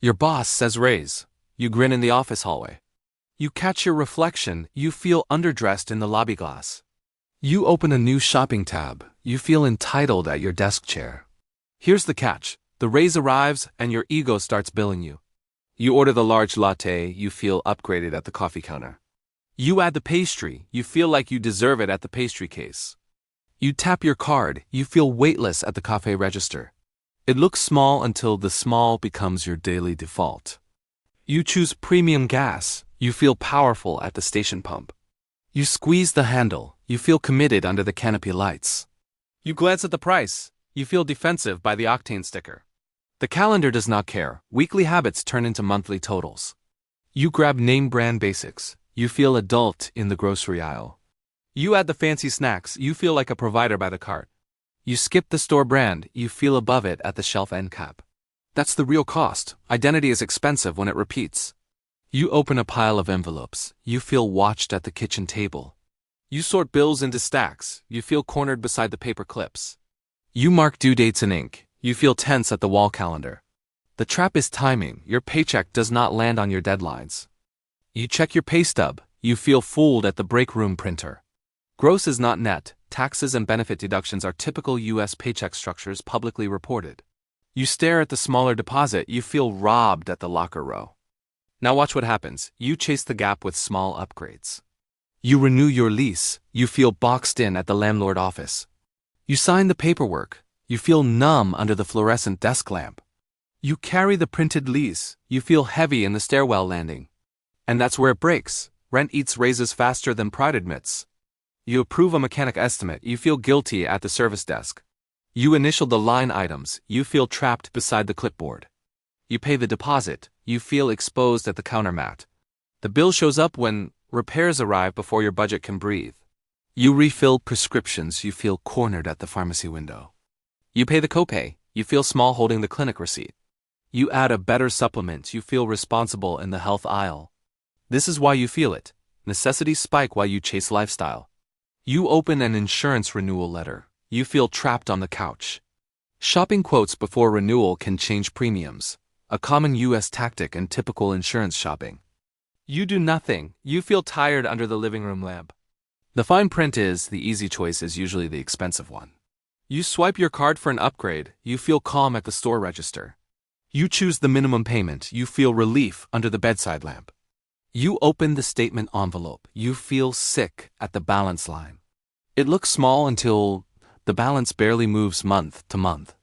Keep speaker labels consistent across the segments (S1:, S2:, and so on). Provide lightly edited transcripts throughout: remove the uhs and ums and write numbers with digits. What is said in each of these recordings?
S1: Your boss says raise. You grin in the office hallway. You catch your reflection, you feel underdressed in the lobby glass. You open a new shopping tab, you feel entitled at your desk chair. Here's the catch. The raise arrives and your ego starts billing you. You order the large latte, you feel upgraded at the coffee counter. You add the pastry, you feel like you deserve it at the pastry case. You tap your card, you feel weightless at the cafe register. It looks small until the small becomes your daily default. You choose premium gas, you feel powerful at the station pump. You squeeze the handle, you feel committed under the canopy lights. You glance at the price, you feel defensive by the octane sticker. The calendar does not care, weekly habits turn into monthly totals. You grab name brand basics, you feel adult in the grocery aisle. You add the fancy snacks, you feel like a provider by the cart. You skip the store brand, you feel above it at the shelf end cap. That's the real cost. Identity is expensive when it repeats. You open a pile of envelopes, you feel watched at the kitchen table. You sort bills into stacks, you feel cornered beside the paper clips. You mark due dates in ink, you feel tense at the wall calendar. The trap is timing, your paycheck does not land on your deadlines. You check your pay stub, you feel fooled at the break room printer. Gross is not net, taxes and benefit deductions are typical U.S. paycheck structures publicly reported. You stare at the smaller deposit, you feel robbed at the locker row. Now watch what happens, you chase the gap with small upgrades. You renew your lease, you feel boxed in at the landlord office. You sign the paperwork, you feel numb under the fluorescent desk lamp. You carry the printed lease, you feel heavy in the stairwell landing. And that's where it breaks, rent eats raises faster than pride admits. You approve a mechanic estimate, you feel guilty at the service desk. You initial the line items, you feel trapped beside the clipboard. You pay the deposit, you feel exposed at the counter mat. The bill shows up when repairs arrive before your budget can breathe. You refill prescriptions, you feel cornered at the pharmacy window. You pay the copay, you feel small holding the clinic receipt. You add a better supplement, you feel responsible in the health aisle. This is why you feel it. Necessities spike while you chase lifestyle. You open an insurance renewal letter. You feel trapped on the couch. Shopping quotes before renewal can change premiums, a common U.S. tactic in typical insurance shopping. You do nothing. You feel tired under the living room lamp. The fine print is the easy choice is usually the expensive one. You swipe your card for an upgrade. You feel calm at the store register. You choose the minimum payment. You feel relief under the bedside lamp. You open the statement envelope. You feel sick at the balance line. It looks small until the balance barely moves month to month.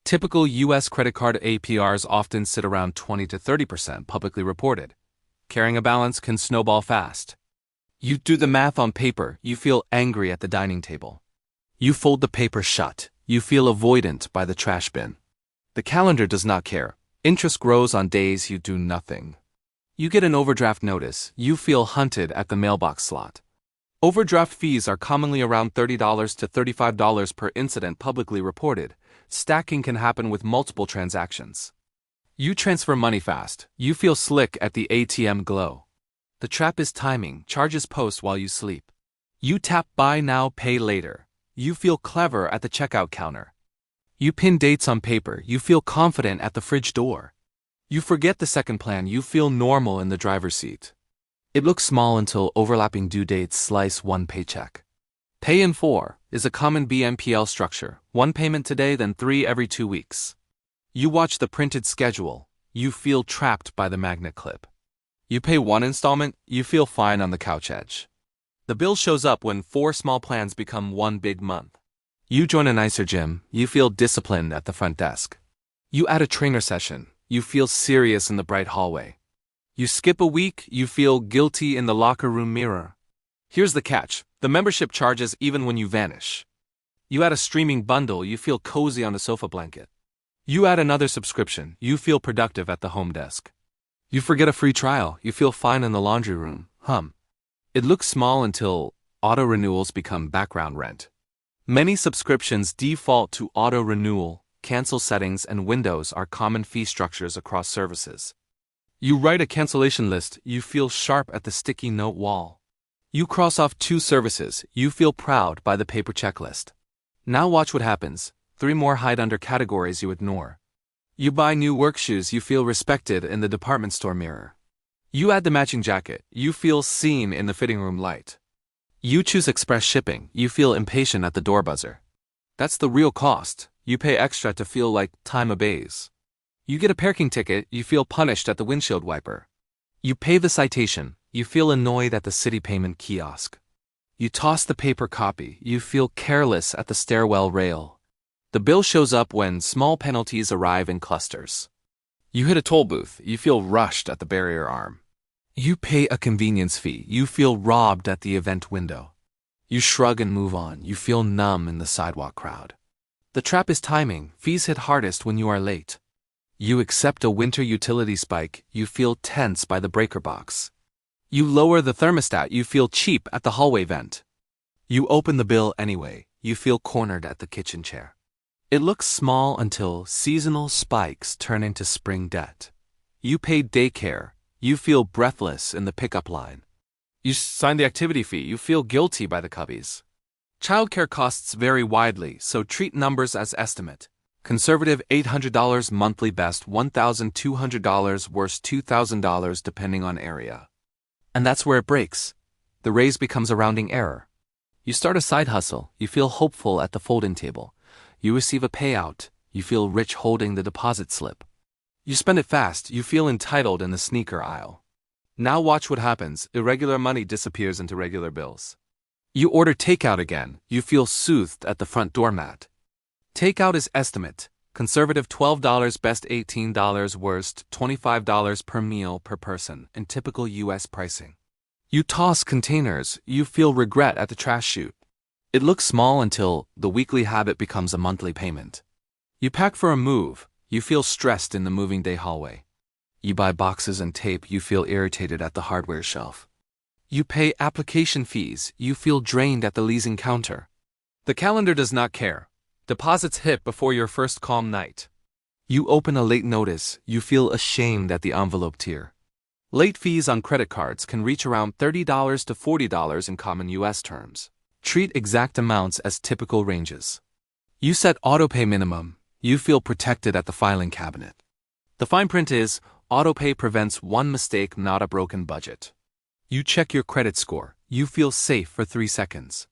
S1: Typical U.S. credit card APRs often sit around 20 to 30% publicly reported. Carrying a balance can snowball fast. You do the math on paper. You feel angry at the dining table. You fold the paper shut. You feel avoidant by the trash bin. The calendar does not care. Interest grows on days you do nothing. You get an overdraft notice. You feel hunted at the mailbox slot. Overdraft fees are commonly around $30 to $35 per incident publicly reported. Stacking can happen with multiple transactions. You transfer money fast. You feel slick at the ATM glow. The trap is timing. Charges post while you sleep. You tap buy now, pay later. You feel clever at the checkout counter. You pin dates on paper. You feel confident at the fridge door. You forget the second plan. You feel normal in the driver's seat. It looks small until overlapping due dates slice one paycheck. Pay in 4 is a common BNPL structure. 1 payment today, then 3 every 2 weeks. You watch the printed schedule. You feel trapped by the magnet clip. You pay 1 installment. You feel fine on the couch edge. The bill shows up when 4 small plans become 1 big month. You join a nicer gym. You feel disciplined at the front desk. You add a trainer session. You feel serious in the bright hallway. You skip a week, you feel guilty in the locker room mirror. Here's the catch, the membership charges even when you vanish. You add a streaming bundle, you feel cozy on the sofa blanket. You add another subscription, you feel productive at the home desk. You forget a free trial, you feel fine in the laundry room, hum. It looks small until auto renewals become background rent. Many subscriptions default to auto renewal. Cancel settings and windows are common fee structures across services. You write a cancellation list, you feel sharp at the sticky note wall. You cross off 2 services, you feel proud by the paper checklist. Now watch what happens, 3 more hide under categories you ignore. You buy new work shoes, you feel respected in the department store mirror. You add the matching jacket, you feel seen in the fitting room light. You choose express shipping, you feel impatient at the door buzzer. That's the real cost. You pay extra to feel like time obeys. You get a parking ticket, you feel punished at the windshield wiper. You pay the citation, you feel annoyed at the city payment kiosk. You toss the paper copy, you feel careless at the stairwell rail. The bill shows up when small penalties arrive in clusters. You hit a toll booth, you feel rushed at the barrier arm. You pay a convenience fee, you feel robbed at the event window. You shrug and move on, you feel numb in the sidewalk crowd. The trap is timing, fees hit hardest when you are late. You accept a winter utility spike, you feel tense by the breaker box. You lower the thermostat, you feel cheap at the hallway vent. You open the bill anyway, you feel cornered at the kitchen chair. It looks small until seasonal spikes turn into spring debt. You pay daycare, you feel breathless in the pickup line. You sign the activity fee, you feel guilty by the cubbies. Childcare costs vary widely, so treat numbers as estimate. Conservative $800, monthly best $1,200, worst $2,000 depending on area. And that's where it breaks. The raise becomes a rounding error. You start a side hustle, you feel hopeful at the fold-in table. You receive a payout, you feel rich holding the deposit slip. You spend it fast, you feel entitled in the sneaker aisle. Now watch what happens, irregular money disappears into regular bills. You order takeout again, you feel soothed at the front doormat. Takeout is estimate, conservative $12, best $18, worst $25 per meal per person in typical US pricing. You toss containers, you feel regret at the trash chute. It looks small until the weekly habit becomes a monthly payment. You pack for a move, you feel stressed in the moving day hallway. You buy boxes and tape, you feel irritated at the hardware shelf. You pay application fees, you feel drained at the leasing counter. The calendar does not care. Deposits hit before your first calm night. You open a late notice, you feel ashamed at the envelope tier. Late fees on credit cards can reach around $30 to $40 in common US terms. Treat exact amounts as typical ranges. You set autopay minimum, you feel protected at the filing cabinet. The fine print is, autopay prevents one mistake, not a broken budget. You check your credit score, you feel safe for 3 seconds.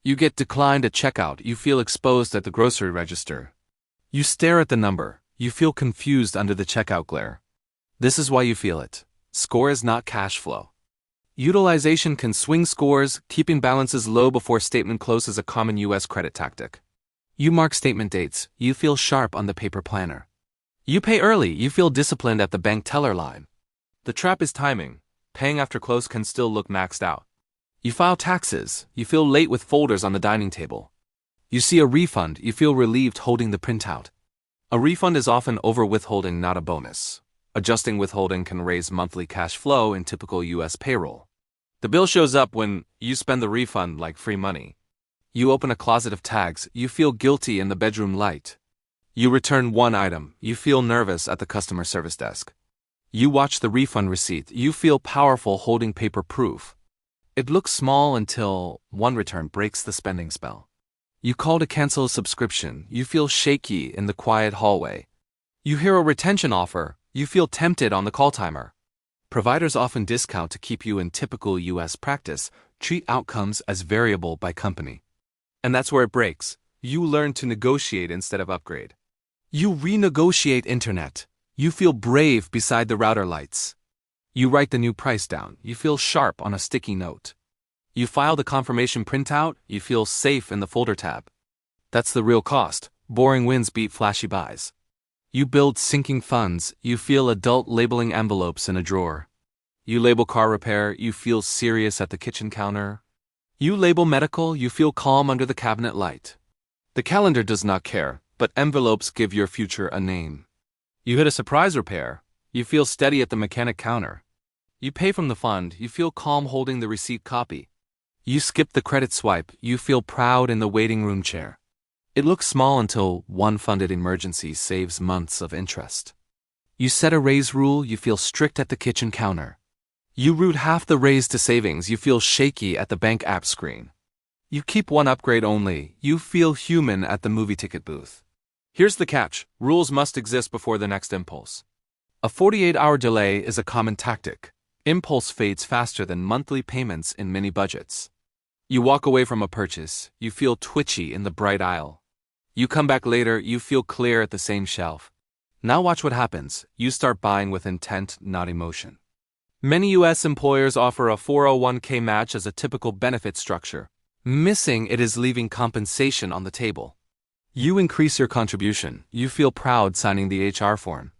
S1: You get declined at checkout, you feel exposed at the grocery register. You stare at the number, you feel confused under the checkout glare. This is why you feel it. Score is not cash flow. Utilization can swing scores, keeping balances low before statement close is a common US credit tactic. You mark statement dates, you feel sharp on the paper planner. You pay early, you feel disciplined at the bank teller line. The trap is timing. Paying after close can still look maxed out. You file taxes, you feel late with folders on the dining table. You see a refund, you feel relieved holding the printout. A refund is often over withholding, not a bonus. Adjusting withholding can raise monthly cash flow in typical US payroll. The bill shows up when you spend the refund like free money. You open a closet of tags, you feel guilty in the bedroom light. You return one item, you feel nervous at the customer service desk. You watch the refund receipt, you feel powerful holding paper proof. It looks small until one return breaks the spending spell. You call to cancel a subscription, you feel shaky in the quiet hallway. You hear a retention offer, you feel tempted on the call timer. Providers often discount to keep you in typical US practice, treat outcomes as variable by company. And that's where it breaks. You learn to negotiate instead of upgrade. You renegotiate internet. You feel brave beside the router lights. You write the new price down, you feel sharp on a sticky note. You file the confirmation printout, you feel safe in the folder tab. That's the real cost. Boring wins beat flashy buys. You build sinking funds, you feel adult labeling envelopes in a drawer. You label car repair, you feel serious at the kitchen counter. You label medical, you feel calm under the cabinet light. The calendar does not care, but envelopes give your future a name. You hit a surprise repair, you feel steady at the mechanic counter. You pay from the fund, you feel calm holding the receipt copy. You skip the credit swipe, you feel proud in the waiting room chair. It looks small until one funded emergency saves months of interest. You set a raise rule, you feel strict at the kitchen counter. You route half the raise to savings, you feel shaky at the bank app screen. You keep one upgrade only, you feel human at the movie ticket booth. Here's the catch: rules must exist before the next impulse. A 48-hour delay is a common tactic. Impulse fades faster than monthly payments in mini budgets. You walk away from a purchase, you feel twitchy in the bright aisle. You come back later, you feel clear at the same shelf. Now watch what happens. You start buying with intent, not emotion. Many US employers offer a 401k match as a typical benefit structure. Missing it is leaving compensation on the table. You increase your contribution, you feel proud signing the HR form.